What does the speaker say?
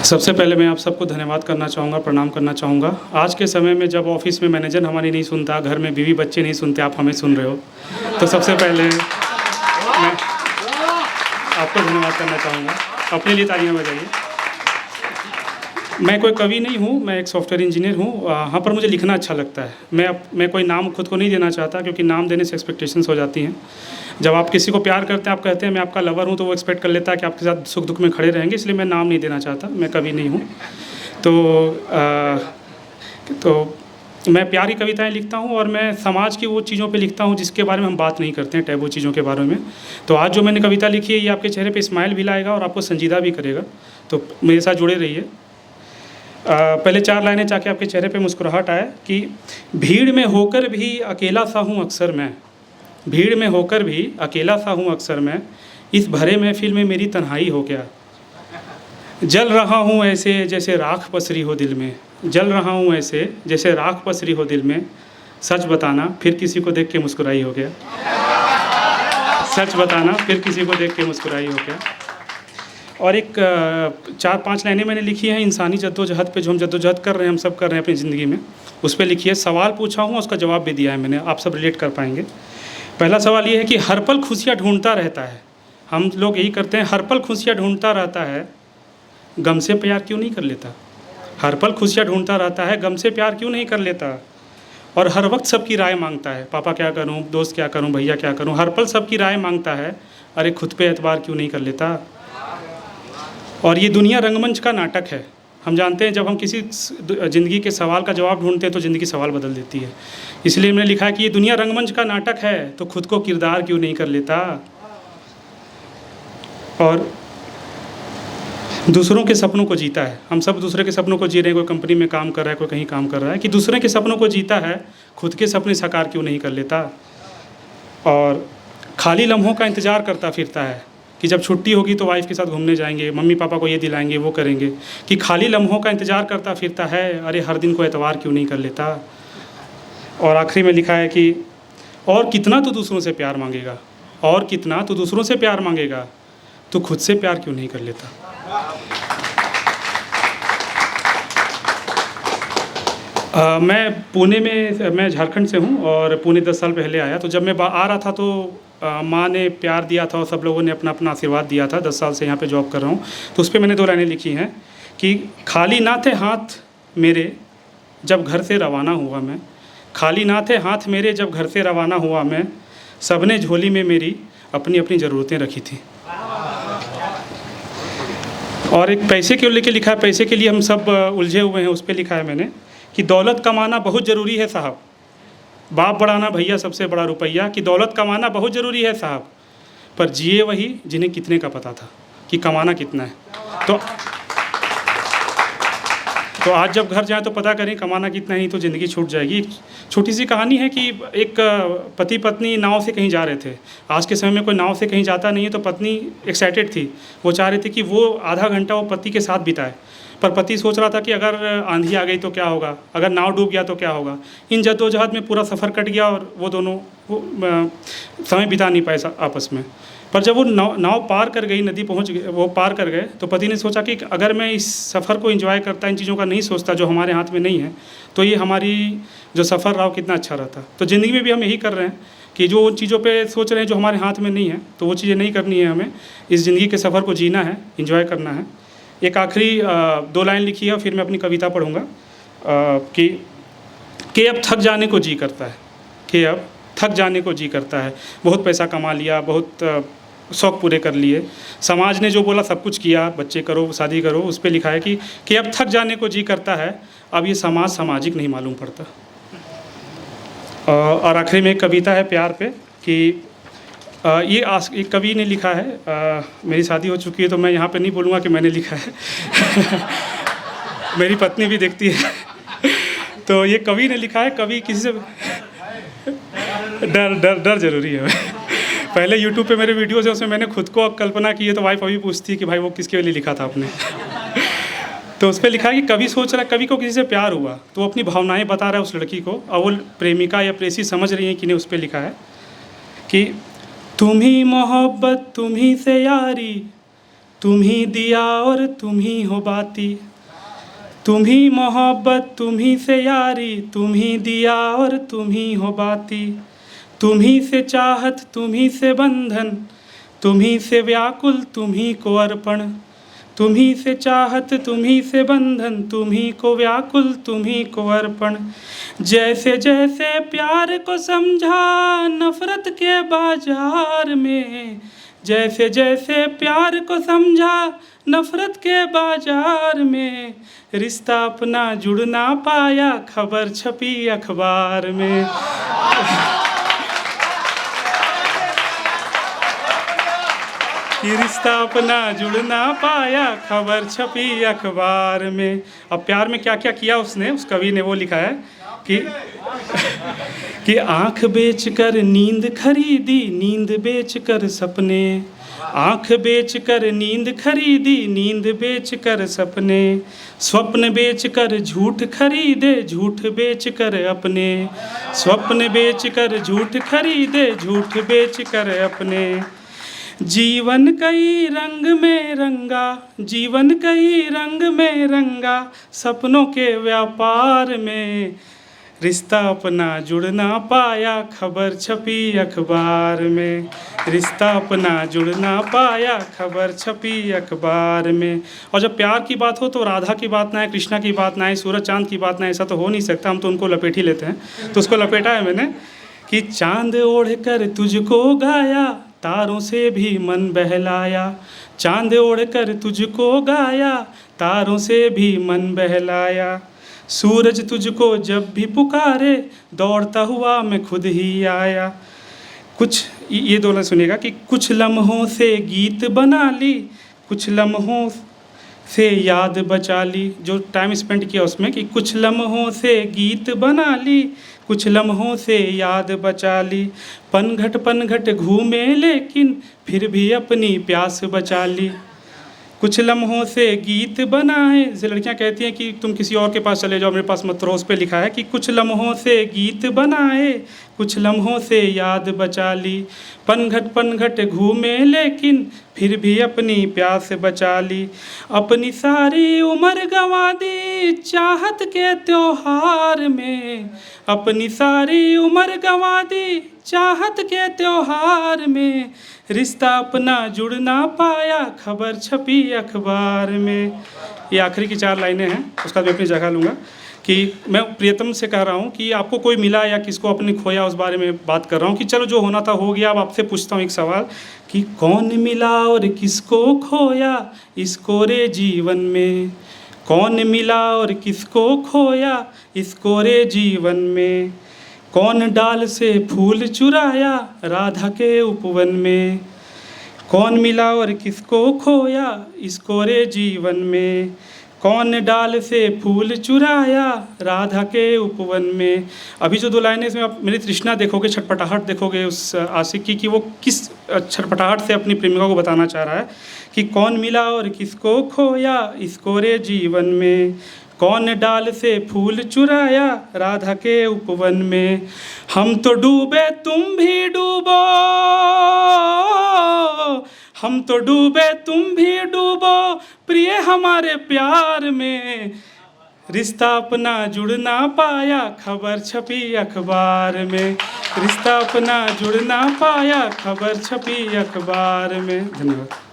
सबसे पहले मैं आप सबको धन्यवाद करना चाहूँगा, प्रणाम करना चाहूँगा। आज के समय में जब ऑफ़िस में मैनेजर हमारी नहीं सुनता, घर में बीवी बच्चे नहीं सुनते, आप हमें सुन रहे हो, तो सबसे पहले मैं आपको धन्यवाद करना चाहूँगा। अपने लिए तालियाँ बजाइए। मैं कोई कवि नहीं हूँ, मैं एक सॉफ्टवेयर इंजीनियर हूँ। हाँ, पर मुझे लिखना अच्छा लगता है। मैं कोई नाम खुद को नहीं देना चाहता, क्योंकि नाम देने से एक्सपेक्टेशंस हो जाती हैं। जब आप किसी को प्यार करते हैं, आप कहते हैं मैं आपका लवर हूँ, तो वो एक्सपेक्ट कर लेता है कि आपके साथ सुख दुख में खड़े रहेंगे, इसलिए मैं नाम नहीं देना चाहता। मैं कवि नहीं हूँ। तो मैं प्यार की कविताएँ लिखता हूँ, और मैं समाज की वो चीज़ों पे लिखता हूँ जिसके बारे में हम बात नहीं करते हैं, टैबू चीज़ों के बारे में। तो आज जो मैंने कविता लिखी है, ये आपके चेहरे पे स्माइल भी लाएगा और आपको संजीदा भी करेगा। तो मेरे साथ जुड़े रहिए। पहले 4 लाइनें चाहे आपके चेहरे पे मुस्कुराहट आए कि भीड़ में होकर भी अकेला सा हूँ अक्सर मैं, भीड़ में होकर भी अकेला सा हूँ अक्सर मैं, इस भरे महफिल में मेरी तन्हाई हो गया। जल रहा हूँ ऐसे जैसे राख पसरी हो दिल में, जल रहा हूँ ऐसे जैसे राख पसरी हो दिल में, सच बताना फिर किसी को देख के मुस्कुराई हो गया। सच बताना फिर किसी को देख के मुस्कुराई हो गया। और एक 4-5 लाइनें मैंने लिखी हैं इंसानी जद्दोजहद पे, जो हम जद्दोजहद कर रहे हैं, हम सब कर रहे हैं अपनी ज़िंदगी में, उस पर लिखी है। सवाल पूछा हूँ, उसका जवाब भी दिया है मैंने, आप सब रिलेट कर पाएंगे। पहला सवाल ये है कि हर पल खुशियाँ ढूंढता रहता है। हम लोग यही करते हैं, हर पल खुशियाँ ढूंढता रहता है, गम से प्यार क्यों नहीं कर लेता। हर पल खुशियाँ ढूंढता रहता है, गम से प्यार क्यों नहीं कर लेता। और हर वक्त सबकी राय मांगता है, पापा क्या करूँ, दोस्त क्या करूँ, भैया क्या करूँ। हर पल सबकी राय मांगता है, अरे खुद पे एतबार क्यों नहीं कर लेता। और ये दुनिया रंगमंच का नाटक है। हम जानते हैं, जब हम किसी ज़िंदगी के सवाल का जवाब ढूंढते हैं तो ज़िंदगी सवाल बदल देती है। इसलिए मैंने लिखा है कि ये दुनिया रंगमंच का नाटक है, तो खुद को किरदार क्यों नहीं कर लेता। और दूसरों के सपनों को जीता है। हम सब दूसरे के सपनों को जी रहे हैं, कोई कंपनी में काम कर रहा है, कोई कहीं काम कर रहा है, कि दूसरे के सपनों को जीता है, खुद के सपने साकार क्यों नहीं कर लेता। और खाली लम्हों का इंतज़ार करता फिरता है, कि जब छुट्टी होगी तो वाइफ के साथ घूमने जाएंगे, मम्मी पापा को ये दिलाएंगे, वो करेंगे। कि खाली लम्हों का इंतज़ार करता फिरता है, अरे हर दिन को एतवार क्यों नहीं कर लेता। और आखिरी में लिखा है कि और कितना तू दूसरों से प्यार मांगेगा, और कितना तू दूसरों से प्यार मांगेगा, तू खुद से प्यार क्यों नहीं कर लेता। मैं पुणे में, मैं झारखंड से हूँ, और पुणे 10 साल पहले आया। तो जब मैं आ रहा था तो माँ ने प्यार दिया था, और सब लोगों ने अपना अपना आशीर्वाद दिया था। 10 साल से यहाँ पे जॉब कर रहा हूँ, तो उस पर मैंने 2 लाइनें लिखी हैं कि खाली ना थे हाथ मेरे जब घर से रवाना हुआ मैं, खाली ना थे हाथ मेरे जब घर से रवाना हुआ मैं, सबने झोली में मेरी अपनी अपनी ज़रूरतें रखी थी। और एक पैसे को लेके लिखा है, पैसे के लिए हम सब उलझे हुए हैं, उस पर लिखा है मैंने कि दौलत कमाना बहुत ज़रूरी है साहब, बाप बढ़ाना भैया सबसे बड़ा रुपया। कि दौलत कमाना बहुत ज़रूरी है साहब, पर जिए वही जिन्हें कितने का पता था कि कमाना कितना है। तो आज जब घर जाएं तो पता करें कमाना कितना है, तो ज़िंदगी छूट जाएगी। एक छोटी सी कहानी है कि एक पति पत्नी नाव से कहीं जा रहे थे। आज के समय में कोई नाव से कहीं जाता नहीं है, तो पत्नी एक्साइटेड थी, वो चाह रही थी कि वो आधा घंटा वो पति के साथ बिताए। पर पति सोच रहा था कि अगर आंधी आ गई तो क्या होगा, अगर नाव डूब गया तो क्या होगा। इन जद्दोजहद में पूरा सफ़र कट गया, और वो दोनों समय बिता नहीं पाए आपस में। पर जब वो नाव पार कर गई, नदी पहुंच गए, वो पार कर गए, तो पति ने सोचा कि अगर मैं इस सफ़र को एंजॉय करता, इन चीज़ों का नहीं सोचता जो हमारे हाथ में नहीं है, तो ये हमारी जो सफ़र रहा कितना अच्छा रहता। तो ज़िंदगी में भी हम यही कर रहे हैं कि जो उन चीज़ों पे सोच रहे हैं जो हमारे हाथ में नहीं है, तो वो चीज़ें नहीं करनी है। हमें इस ज़िंदगी के सफ़र को जीना है, इंजॉय करना है। एक आखिरी 2 लाइन लिखी है, फिर मैं अपनी कविता पढ़ूँगा। कि अब थक जाने को जी करता है, कि अब थक जाने को जी करता है। बहुत पैसा कमा लिया, बहुत शौक़ पूरे कर लिए, समाज ने जो बोला सब कुछ किया, बच्चे करो, शादी करो, उस पर लिखा है कि अब थक जाने को जी करता है, अब ये समाज सामाजिक नहीं मालूम पड़ता। और आखिरी में एक कविता है प्यार पे कि ये एक कवि ने लिखा है। मेरी शादी हो चुकी है, तो मैं यहाँ पे नहीं बोलूँगा कि मैंने लिखा है। मेरी पत्नी भी देखती है। तो ये कवि ने लिखा है, कवि किसी से डर ज़रूरी है। पहले YouTube पे मेरे वीडियोज़ है, उसमें मैंने खुद को कल्पना की है, तो वाइफ अभी पूछती है कि भाई वो किसके लिए लिखा था आपने। तो उस पर लिखा है कि कवि सोच रहा है, कवि को किसी से प्यार हुआ, तो वो अपनी भावनाएं बता रहा है उस लड़की को, और वो प्रेमिका या प्रेसी समझ रही है कि नहीं। उस पर लिखा है कि तुम ही मोहब्बत, तुम ही से यारी, तुम ही दिया और तुम ही हो बाती, तुम ही मोहब्बत तुम ही से यारी, तुम ही दिया और तुम ही हो बाती, तुम ही से चाहत तुम ही से बंधन, तुम ही से व्याकुल तुम ही को अर्पण, तुम ही से चाहत तुम ही से बंधन, तुम ही को व्याकुल तुम ही को अर्पण। जैसे जैसे प्यार को समझा नफरत के बाजार में, जैसे जैसे प्यार को समझा नफरत के बाजार में, रिश्ता अपना जुड़ ना पाया खबर छपी अखबार में। कि रिश्ता अपना जुड़ ना पाया खबर छपी अखबार में। अब प्यार में क्या क्या किया उसने, उस कवि ने वो लिखा है कि आँख बेच कर नींद खरीदी, नींद बेच कर सपने, आँख बेच कर नींद खरीदी, नींद बेच कर सपने, स्वप्न बेच कर झूठ खरीदे, झूठ बेच कर अपने, स्वप्न बेच कर झूठ खरीदे, झूठ बेच कर अपने। जीवन कई रंग में रंगा, जीवन कई रंग में रंगा, सपनों के व्यापार में, रिश्ता अपना जुड़ ना पाया खबर छपी अखबार में, रिश्ता अपना जुड़ ना पाया खबर छपी अखबार में। और जब प्यार की बात हो तो राधा की बात ना आए, कृष्णा की बात ना आए, सूरज चांद की बात ना आए, ऐसा तो हो नहीं सकता, हम तो उनको लपेट ही लेते हैं। तो उसको लपेटा है मैंने कि चांद ओढ़ कर तुझको गाया, तारों से भी मन बहलाया, चांद ओढ़ कर तुझको गाया, तारों से भी मन बहलाया, सूरज तुझको जब भी पुकारे, दौड़ता हुआ मैं खुद ही आया। कुछ ये दोनों सुनिएगा कि कुछ लम्हों से गीत बना ली, कुछ लम्हों से याद बचा ली, जो टाइम स्पेंड किया उसमें कि कुछ लम्हों से गीत बना ली, कुछ लम्हों से याद बचा ली, पनघट घूमे लेकिन फिर भी अपनी प्यास बचा ली। कुछ लम्हों से गीत बनाए, जैसे लड़कियां कहती हैं कि तुम किसी और के पास चले जाओ, मेरे पास मत रहो, उस पर लिखा है कि कुछ लम्हों से गीत बनाए, कुछ लम्हों से याद बचा ली, पनघट घूमे लेकिन फिर भी अपनी प्यास बचा ली, अपनी सारी उम्र गंवा दी चाहत के त्योहार में, अपनी सारी उम्र गंवा दी चाहत के त्योहार में, रिश्ता अपना जुड़ ना पाया खबर छपी अखबार में। ये आखिरी की 4 लाइनें हैं, उसका मैं अपनी जगह लूँगा कि मैं प्रियतम से कह रहा हूँ कि आपको कोई मिला या किसको अपने खोया, उस बारे में बात कर रहा हूँ कि चलो जो होना था हो गया। अब आपसे पूछता हूँ एक सवाल कि कौन मिला और किसको खोया इस कोरे जीवन में, कौन मिला और किसको खोया इस कोरे जीवन में, कौन डाल से फूल चुराया राधा के उपवन में, कौन मिला और किसको खोया इस कोरे जीवन में, कौन डाल से फूल चुराया राधा के उपवन में। अभी जो 2 लाइनें इसमें आप मेरी तृष्णा देखोगे, छटपटाहट देखोगे उस आशिकी की, वो किस छटपटाहट से अपनी प्रेमिका को बताना चाह रहा है कि कौन मिला और किसको खोया इस कोरे जीवन में, कौन डाल से फूल चुराया राधा के उपवन में, हम तो डूबे तुम भी डूबो, हम तो डूबे तुम भी डूबो प्रिय हमारे प्यार में, रिश्ता अपना जुड़ ना पाया खबर छपी अखबार में, रिश्ता अपना जुड़ ना पाया खबर छपी अखबार में। धन्यवाद।